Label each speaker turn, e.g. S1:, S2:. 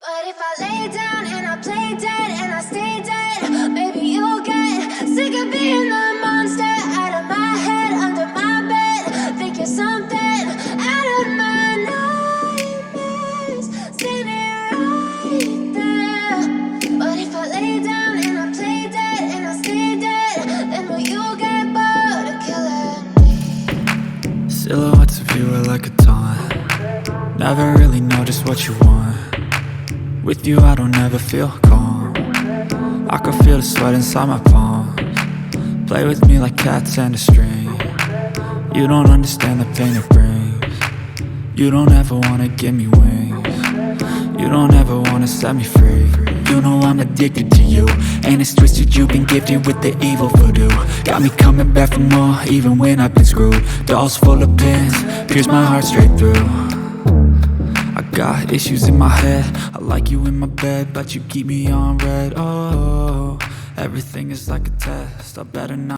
S1: But if I lay down and I play dead and I stay dead, maybe you'll get sick of being the monster out of my head, under my bed. Think you're something out of my nightmares, standing right there. But if I lay down and I play dead and I stay dead, then will you get bored of killing me?
S2: Silhouettes of you are like a taunt. Never really know just what you want. With you I don't ever feel calm. I can feel the sweat inside my palms. Play with me like cats and a string. You don't understand the pain it brings. You don't ever wanna give me wings. You don't ever wanna set me free. You know I'm addicted to you, and it's twisted, you've been gifted with the evil voodoo. Got me coming back for more, even when I've been screwed. Dolls full of pins, pierce my heart straight through. I got issues in my head, I like you in my bed, but you keep me on red. Oh, everything is like a test, I better not